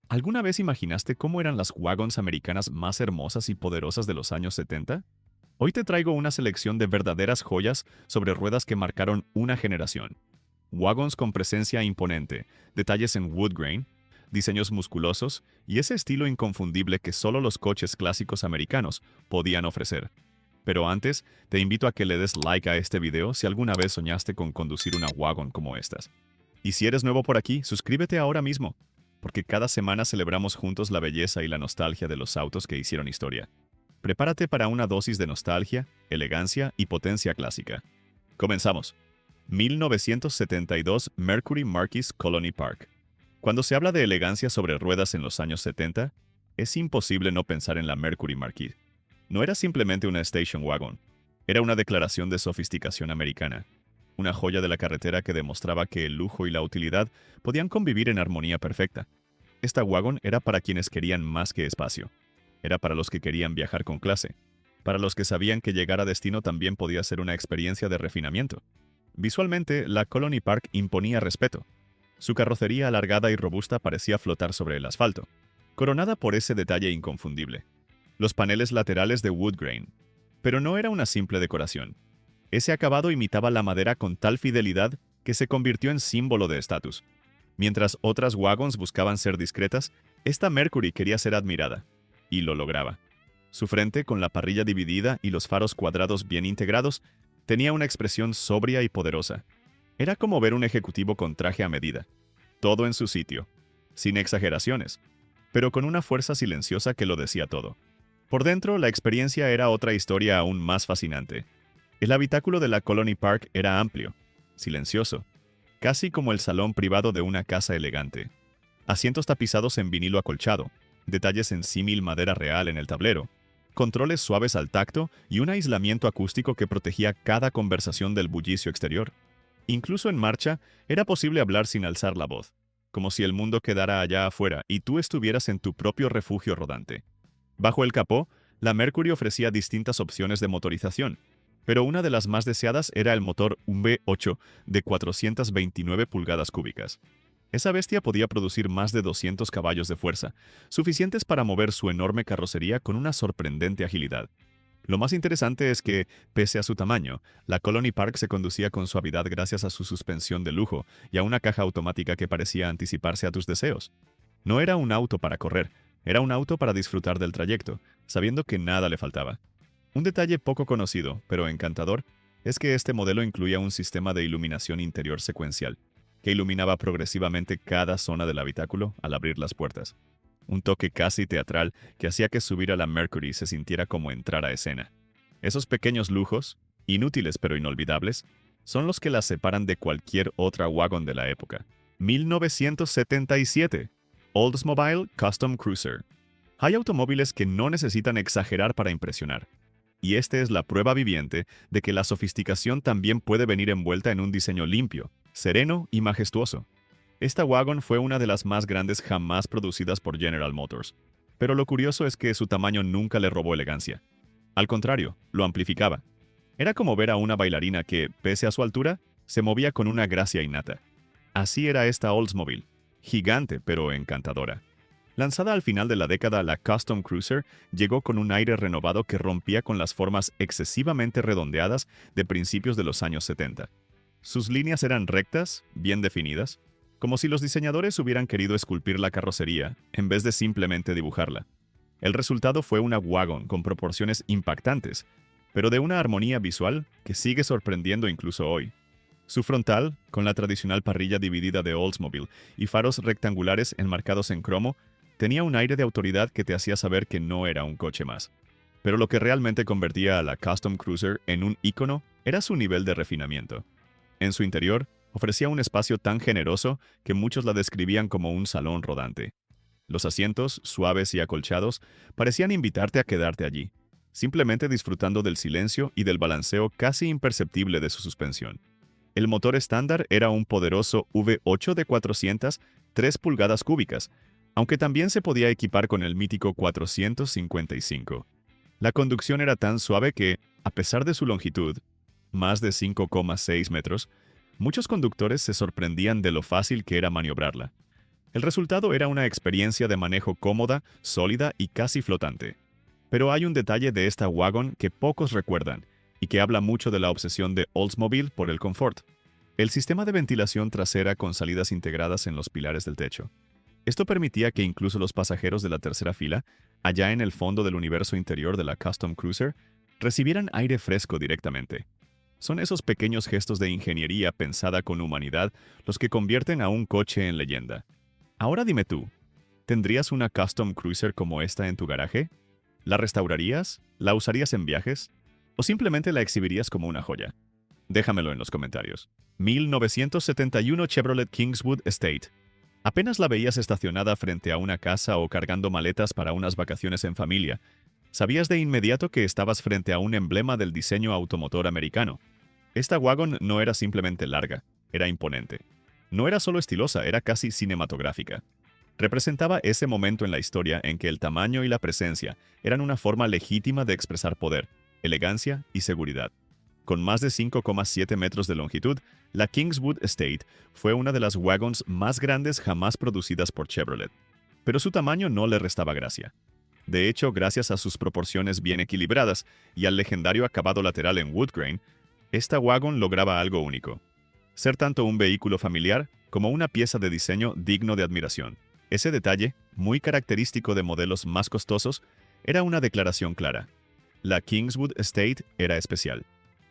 ¿Alguna vez imaginaste cómo eran las wagons americanas más hermosas y poderosas de los años 70? Hoy te traigo una selección de verdaderas joyas sobre ruedas que marcaron una generación. Wagons con presencia imponente, detalles en wood grain, diseños musculosos y ese estilo inconfundible que solo los coches clásicos americanos podían ofrecer. Pero antes, te invito a que le des like a este video si alguna vez soñaste con conducir una wagon como estas. Y si eres nuevo por aquí, suscríbete ahora mismo, porque cada semana celebramos juntos la belleza y la nostalgia de los autos que hicieron historia. Prepárate para una dosis de nostalgia, elegancia y potencia clásica. Comenzamos. 1972 Mercury Marquis Colony Park. Cuando se habla de elegancia sobre ruedas en los años 70, es imposible no pensar en la Mercury Marquis. No era simplemente una station wagon, era una declaración de sofisticación americana, una joya de la carretera que demostraba que el lujo y la utilidad podían convivir en armonía perfecta. Esta wagon era para quienes querían más que espacio. Era para los que querían viajar con clase, para los que sabían que llegar a destino también podía ser una experiencia de refinamiento. Visualmente, la Colony Park imponía respeto. Su carrocería alargada y robusta parecía flotar sobre el asfalto, coronada por ese detalle inconfundible. Los paneles laterales de wood grain. Pero no era una simple decoración. Ese acabado imitaba la madera con tal fidelidad que se convirtió en símbolo de estatus. Mientras otras wagons buscaban ser discretas, esta Mercury quería ser admirada. Y lo lograba. Su frente, con la parrilla dividida y los faros cuadrados bien integrados, tenía una expresión sobria y poderosa. Era como ver un ejecutivo con traje a medida. Todo en su sitio. Sin exageraciones. Pero con una fuerza silenciosa que lo decía todo. Por dentro, la experiencia era otra historia aún más fascinante. El habitáculo de la Colony Park era amplio, silencioso, casi como el salón privado de una casa elegante. Asientos tapizados en vinilo acolchado, detalles en símil madera real en el tablero, controles suaves al tacto y un aislamiento acústico que protegía cada conversación del bullicio exterior. Incluso en marcha, era posible hablar sin alzar la voz, como si el mundo quedara allá afuera y tú estuvieras en tu propio refugio rodante. Bajo el capó, la Mercury ofrecía distintas opciones de motorización, pero una de las más deseadas era el motor V8 de 429 pulgadas cúbicas. Esa bestia podía producir más de 200 caballos de fuerza, suficientes para mover su enorme carrocería con una sorprendente agilidad. Lo más interesante es que, pese a su tamaño, la Colony Park se conducía con suavidad gracias a su suspensión de lujo y a una caja automática que parecía anticiparse a tus deseos. No era un auto para correr, era un auto para disfrutar del trayecto, sabiendo que nada le faltaba. Un detalle poco conocido, pero encantador, es que este modelo incluía un sistema de iluminación interior secuencial, que iluminaba progresivamente cada zona del habitáculo al abrir las puertas. Un toque casi teatral que hacía que subir a la Mercury se sintiera como entrar a escena. Esos pequeños lujos, inútiles pero inolvidables, son los que la separan de cualquier otra wagon de la época. 1977. Oldsmobile Custom Cruiser. Hay automóviles que no necesitan exagerar para impresionar. Y esta es la prueba viviente de que la sofisticación también puede venir envuelta en un diseño limpio, sereno y majestuoso. Esta wagon fue una de las más grandes jamás producidas por General Motors, pero lo curioso es que su tamaño nunca le robó elegancia. Al contrario, lo amplificaba. Era como ver a una bailarina que, pese a su altura, se movía con una gracia innata. Así era esta Oldsmobile, gigante pero encantadora. Lanzada al final de la década, la Custom Cruiser llegó con un aire renovado que rompía con las formas excesivamente redondeadas de principios de los años 70. Sus líneas eran rectas, bien definidas, como si los diseñadores hubieran querido esculpir la carrocería en vez de simplemente dibujarla. El resultado fue una wagon con proporciones impactantes, pero de una armonía visual que sigue sorprendiendo incluso hoy. Su frontal, con la tradicional parrilla dividida de Oldsmobile y faros rectangulares enmarcados en cromo, tenía un aire de autoridad que te hacía saber que no era un coche más. Pero lo que realmente convertía a la Custom Cruiser en un ícono era su nivel de refinamiento. En su interior, ofrecía un espacio tan generoso que muchos la describían como un salón rodante. Los asientos, suaves y acolchados, parecían invitarte a quedarte allí, simplemente disfrutando del silencio y del balanceo casi imperceptible de su suspensión. El motor estándar era un poderoso V8 de 403 pulgadas cúbicas, aunque también se podía equipar con el mítico 455. La conducción era tan suave que, a pesar de su longitud, más de 5,6 metros, muchos conductores se sorprendían de lo fácil que era maniobrarla. El resultado era una experiencia de manejo cómoda, sólida y casi flotante. Pero hay un detalle de esta wagon que pocos recuerdan y que habla mucho de la obsesión de Oldsmobile por el confort. El sistema de ventilación trasera con salidas integradas en los pilares del techo. Esto permitía que incluso los pasajeros de la tercera fila, allá en el fondo del universo interior de la Custom Cruiser, recibieran aire fresco directamente. Son esos pequeños gestos de ingeniería pensada con humanidad los que convierten a un coche en leyenda. Ahora dime tú, ¿tendrías una Custom Cruiser como esta en tu garaje? ¿La restaurarías? ¿La usarías en viajes? ¿O simplemente la exhibirías como una joya? Déjamelo en los comentarios. 1971 Chevrolet Kingswood Estate. Apenas la veías estacionada frente a una casa o cargando maletas para unas vacaciones en familia, sabías de inmediato que estabas frente a un emblema del diseño automotor americano. Esta wagon no era simplemente larga, era imponente. No era solo estilosa, era casi cinematográfica. Representaba ese momento en la historia en que el tamaño y la presencia eran una forma legítima de expresar poder, elegancia y seguridad. Con más de 5,7 metros de longitud, la Kingswood Estate fue una de las wagons más grandes jamás producidas por Chevrolet. Pero su tamaño no le restaba gracia. De hecho, gracias a sus proporciones bien equilibradas y al legendario acabado lateral en wood grain, esta wagon lograba algo único: ser tanto un vehículo familiar como una pieza de diseño digno de admiración. Ese detalle, muy característico de modelos más costosos, era una declaración clara. La Kingswood Estate era especial.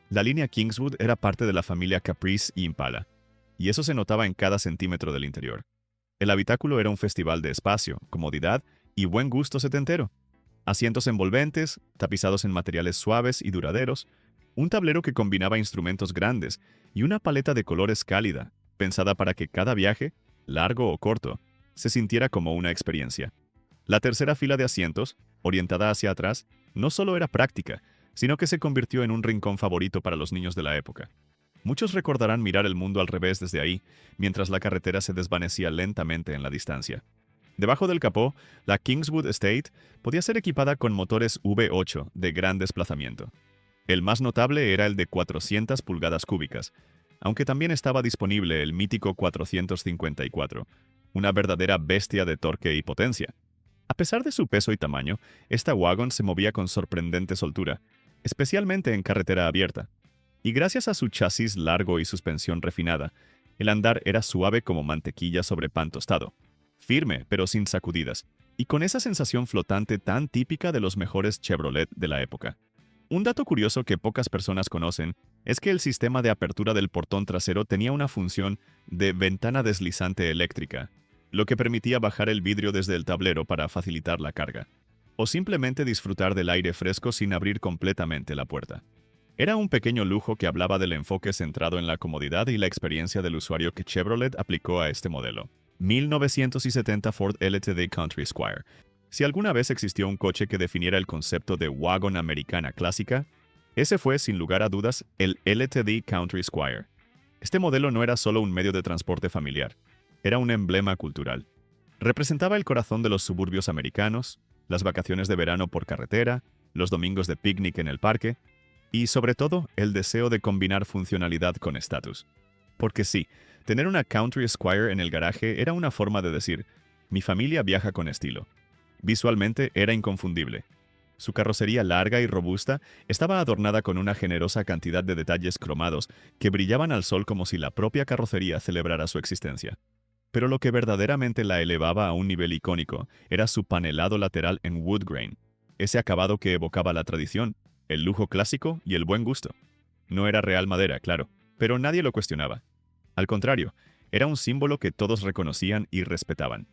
La línea Kingswood era parte de la familia Caprice y Impala, y eso se notaba en cada centímetro del interior. El habitáculo era un festival de espacio, comodidad y buen gusto setentero. Asientos envolventes, tapizados en materiales suaves y duraderos, un tablero que combinaba instrumentos grandes y una paleta de colores cálida, pensada para que cada viaje, largo o corto, se sintiera como una experiencia. La tercera fila de asientos, orientada hacia atrás, no solo era práctica, sino que se convirtió en un rincón favorito para los niños de la época. Muchos recordarán mirar el mundo al revés desde ahí, mientras la carretera se desvanecía lentamente en la distancia. Debajo del capó, la Kingswood Estate podía ser equipada con motores V8 de gran desplazamiento. El más notable era el de 400 pulgadas cúbicas, aunque también estaba disponible el mítico 454, una verdadera bestia de torque y potencia. A pesar de su peso y tamaño, esta wagon se movía con sorprendente soltura, especialmente en carretera abierta. Y gracias a su chasis largo y suspensión refinada, el andar era suave como mantequilla sobre pan tostado, firme pero sin sacudidas, y con esa sensación flotante tan típica de los mejores Chevrolet de la época. Un dato curioso que pocas personas conocen es que el sistema de apertura del portón trasero tenía una función de ventana deslizante eléctrica, lo que permitía bajar el vidrio desde el tablero para facilitar la carga, o simplemente disfrutar del aire fresco sin abrir completamente la puerta. Era un pequeño lujo que hablaba del enfoque centrado en la comodidad y la experiencia del usuario que Chevrolet aplicó a este modelo. 1970 Ford LTD Country Squire. Si alguna vez existió un coche que definiera el concepto de wagon americana clásica, ese fue, sin lugar a dudas, el LTD Country Squire. Este modelo no era solo un medio de transporte familiar, era un emblema cultural. Representaba el corazón de los suburbios americanos, las vacaciones de verano por carretera, los domingos de picnic en el parque, y sobre todo el deseo de combinar funcionalidad con estatus. Porque sí, tener una Country Squire en el garaje era una forma de decir, mi familia viaja con estilo. Visualmente era inconfundible. Su carrocería larga y robusta estaba adornada con una generosa cantidad de detalles cromados que brillaban al sol como si la propia carrocería celebrara su existencia. Pero lo que verdaderamente la elevaba a un nivel icónico era su panelado lateral en wood grain, ese acabado que evocaba la tradición, el lujo clásico y el buen gusto. No era real madera, claro, pero nadie lo cuestionaba. Al contrario, era un símbolo que todos reconocían y respetaban.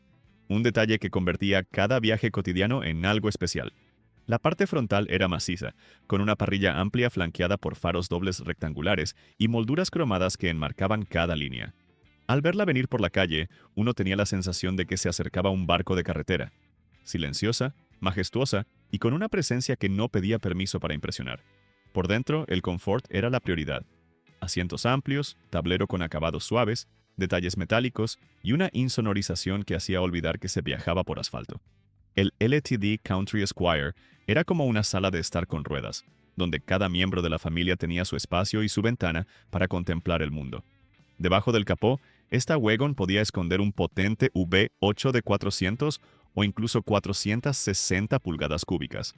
Un detalle que convertía cada viaje cotidiano en algo especial. La parte frontal era maciza, con una parrilla amplia flanqueada por faros dobles rectangulares y molduras cromadas que enmarcaban cada línea. Al verla venir por la calle, uno tenía la sensación de que se acercaba un barco de carretera. Silenciosa, majestuosa y con una presencia que no pedía permiso para impresionar. Por dentro, el confort era la prioridad. Asientos amplios, tablero con acabados suaves, detalles metálicos y una insonorización que hacía olvidar que se viajaba por asfalto. El LTD Country Squire era como una sala de estar con ruedas, donde cada miembro de la familia tenía su espacio y su ventana para contemplar el mundo. Debajo del capó, Esta wagon podía esconder un potente V8 de 400 o incluso 460 pulgadas cúbicas.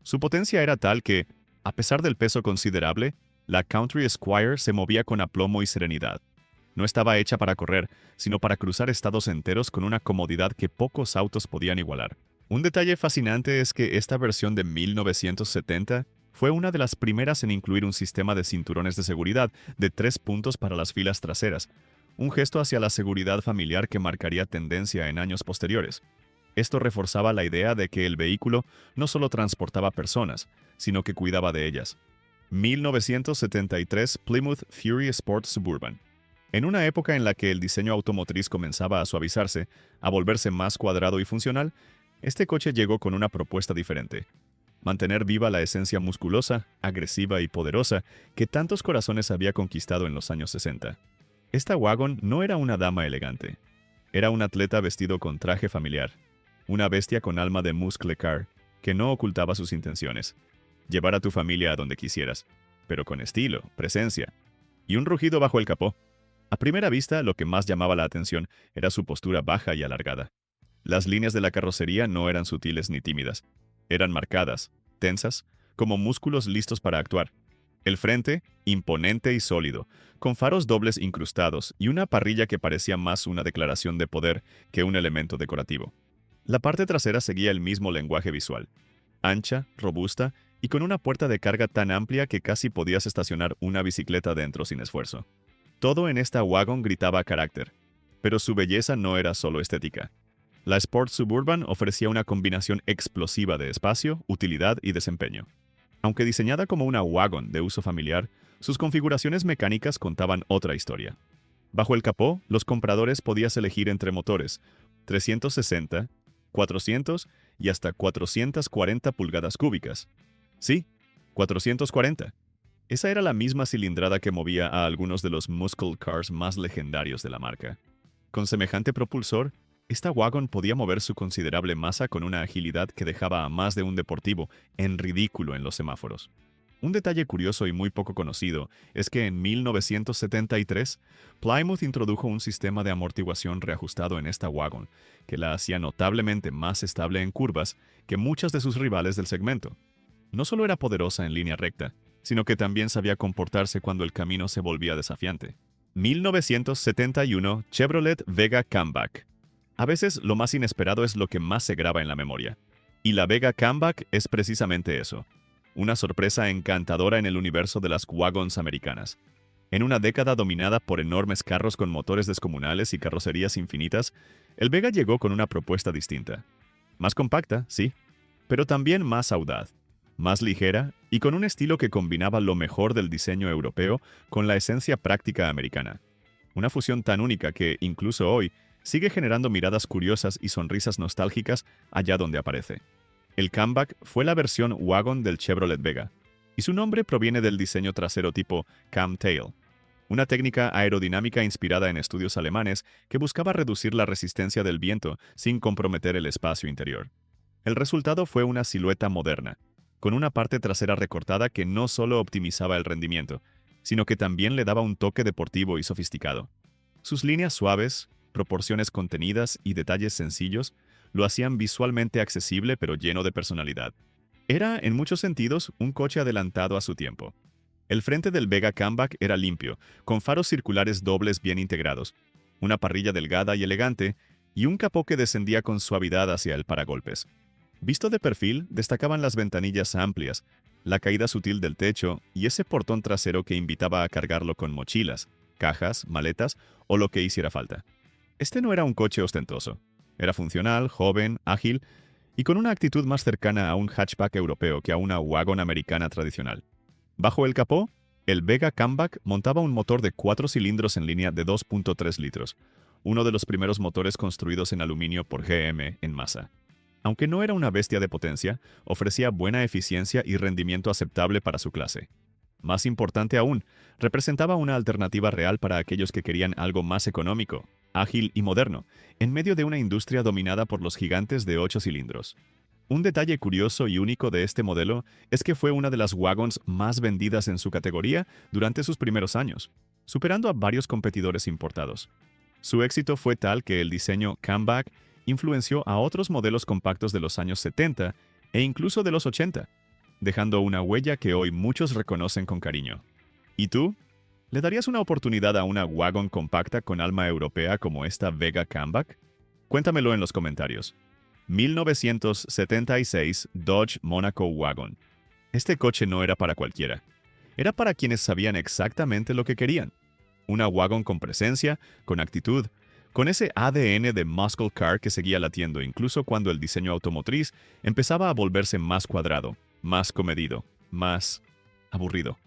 Su potencia era tal que, a pesar del peso considerable, la Country Squire se movía con aplomo y serenidad. No estaba hecha para correr, sino para cruzar estados enteros con una comodidad que pocos autos podían igualar. Un detalle fascinante es que esta versión de 1970 fue una de las primeras en incluir un sistema de cinturones de seguridad de 3 puntos para las filas traseras, un gesto hacia la seguridad familiar que marcaría tendencia en años posteriores. Esto reforzaba la idea de que el vehículo no solo transportaba personas, sino que cuidaba de ellas. 1973 Plymouth Fury Sport Suburban. En una época en la que el diseño automotriz comenzaba a suavizarse, a volverse más cuadrado y funcional, este coche llegó con una propuesta diferente: mantener viva la esencia musculosa, agresiva y poderosa que tantos corazones había conquistado en los años 60. Esta wagon no era una dama elegante. Era un atleta vestido con traje familiar. Una bestia con alma de muscle car que no ocultaba sus intenciones: llevar a tu familia a donde quisieras, pero con estilo, presencia y un rugido bajo el capó. A primera vista, lo que más llamaba la atención era su postura baja y alargada. Las líneas de la carrocería no eran sutiles ni tímidas. Eran marcadas, tensas, como músculos listos para actuar. El frente, imponente y sólido, con faros dobles incrustados y una parrilla que parecía más una declaración de poder que un elemento decorativo. La parte trasera seguía el mismo lenguaje visual: ancha, robusta y con una puerta de carga tan amplia que casi podías estacionar una bicicleta dentro sin esfuerzo. Todo en esta wagon gritaba carácter, pero su belleza no era solo estética. La Sport Suburban ofrecía una combinación explosiva de espacio, utilidad y desempeño. Aunque diseñada como una wagon de uso familiar, sus configuraciones mecánicas contaban otra historia. Bajo el capó, los compradores podías elegir entre motores 360, 400 y hasta 440 pulgadas cúbicas. Sí, 440. Esa era la misma cilindrada que movía a algunos de los muscle cars más legendarios de la marca. Con semejante propulsor, esta wagon podía mover su considerable masa con una agilidad que dejaba a más de un deportivo en ridículo en los semáforos. Un detalle curioso y muy poco conocido es que en 1973, Plymouth introdujo un sistema de amortiguación reajustado en esta wagon, que la hacía notablemente más estable en curvas que muchas de sus rivales del segmento. No solo era poderosa en línea recta, sino que también sabía comportarse cuando el camino se volvía desafiante. 1971 Chevrolet Vega Comeback. A veces lo más inesperado es lo que más se graba en la memoria. Y la Vega Comeback es precisamente eso: una sorpresa encantadora en el universo de las wagons americanas. En una década dominada por enormes carros con motores descomunales y carrocerías infinitas, el Vega llegó con una propuesta distinta. Más compacta, sí, pero también más audaz, más ligera y con un estilo que combinaba lo mejor del diseño europeo con la esencia práctica americana. Una fusión tan única que, incluso hoy, sigue generando miradas curiosas y sonrisas nostálgicas allá donde aparece. El Comeback fue la versión wagon del Chevrolet Vega, y su nombre proviene del diseño trasero tipo Camtail, una técnica aerodinámica inspirada en estudios alemanes que buscaba reducir la resistencia del viento sin comprometer el espacio interior. El resultado fue una silueta moderna, con una parte trasera recortada que no solo optimizaba el rendimiento, sino que también le daba un toque deportivo y sofisticado. Sus líneas suaves, proporciones contenidas y detalles sencillos lo hacían visualmente accesible pero lleno de personalidad. Era, en muchos sentidos, un coche adelantado a su tiempo. El frente del Vega Comeback era limpio, con faros circulares dobles bien integrados, una parrilla delgada y elegante, y un capó que descendía con suavidad hacia el paragolpes. Visto de perfil, destacaban las ventanillas amplias, la caída sutil del techo y ese portón trasero que invitaba a cargarlo con mochilas, cajas, maletas o lo que hiciera falta. Este no era un coche ostentoso. Era funcional, joven, ágil y con una actitud más cercana a un hatchback europeo que a una wagon americana tradicional. Bajo el capó, el Vega Comeback montaba un motor de 4 cilindros en línea de 2.3 litros, uno de los primeros motores construidos en aluminio por GM en masa. Aunque no era una bestia de potencia, ofrecía buena eficiencia y rendimiento aceptable para su clase. Más importante aún, representaba una alternativa real para aquellos que querían algo más económico, ágil y moderno, en medio de una industria dominada por los gigantes de 8 cilindros. Un detalle curioso y único de este modelo es que fue una de las wagons más vendidas en su categoría durante sus primeros años, superando a varios competidores importados. Su éxito fue tal que el diseño Camback influenció a otros modelos compactos de los años 70 e incluso de los 80, dejando una huella que hoy muchos reconocen con cariño. ¿Y tú? ¿Le darías una oportunidad a una wagon compacta con alma europea como esta Vega Camback? Cuéntamelo en los comentarios. 1976 Dodge Monaco Wagon. Este coche no era para cualquiera. Era para quienes sabían exactamente lo que querían. Una wagon con presencia, con actitud, con ese ADN de muscle car que seguía latiendo incluso cuando el diseño automotriz empezaba a volverse más cuadrado, más comedido, más aburrido.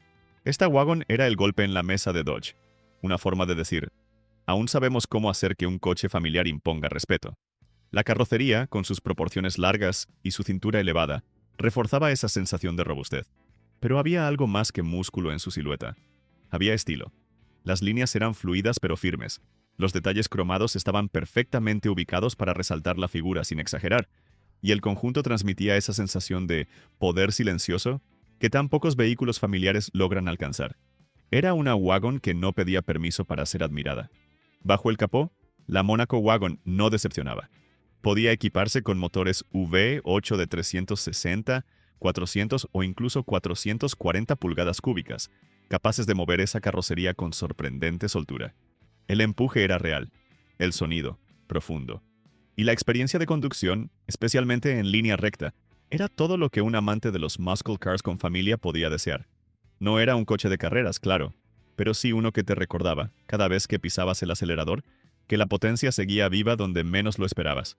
Esta wagon era el golpe en la mesa de Dodge, una forma de decir, aún sabemos cómo hacer que un coche familiar imponga respeto. La carrocería, con sus proporciones largas y su cintura elevada, reforzaba esa sensación de robustez. Pero había algo más que músculo en su silueta. Había estilo. Las líneas eran fluidas pero firmes. Los detalles cromados estaban perfectamente ubicados para resaltar la figura sin exagerar, y el conjunto transmitía esa sensación de poder silencioso que tan pocos vehículos familiares logran alcanzar. Era una wagon que no pedía permiso para ser admirada. Bajo el capó, la Monaco Wagon no decepcionaba. Podía equiparse con motores V8 de 360, 400 o incluso 440 pulgadas cúbicas, capaces de mover esa carrocería con sorprendente soltura. El empuje era real, el sonido, profundo. Y la experiencia de conducción, especialmente en línea recta, era todo lo que un amante de los muscle cars con familia podía desear. No era un coche de carreras, claro, pero sí uno que te recordaba, cada vez que pisabas el acelerador, que la potencia seguía viva donde menos lo esperabas.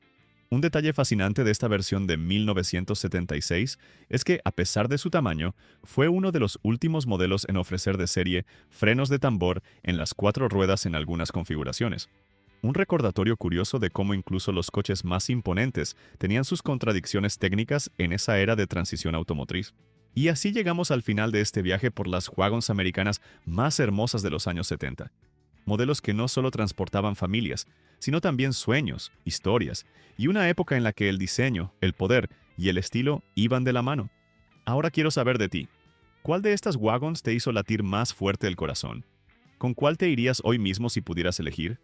Un detalle fascinante de esta versión de 1976 es que, a pesar de su tamaño, fue uno de los últimos modelos en ofrecer de serie frenos de tambor en las 4 ruedas en algunas configuraciones. Un recordatorio curioso de cómo incluso los coches más imponentes tenían sus contradicciones técnicas en esa era de transición automotriz. Y así llegamos al final de este viaje por las wagons americanas más hermosas de los años 70. Modelos que no solo transportaban familias, sino también sueños, historias, y una época en la que el diseño, el poder y el estilo iban de la mano. Ahora quiero saber de ti. ¿Cuál de estas wagons te hizo latir más fuerte el corazón? ¿Con cuál te irías hoy mismo si pudieras elegir?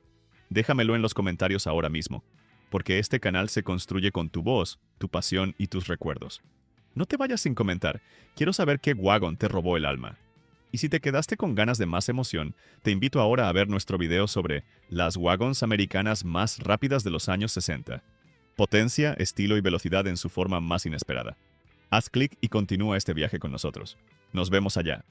Déjamelo en los comentarios ahora mismo, porque este canal se construye con tu voz, tu pasión y tus recuerdos. No te vayas sin comentar, quiero saber qué wagon te robó el alma. Y si te quedaste con ganas de más emoción, te invito ahora a ver nuestro video sobre las wagons americanas más rápidas de los años 60. Potencia, estilo y velocidad en su forma más inesperada. Haz clic y continúa este viaje con nosotros. Nos vemos allá.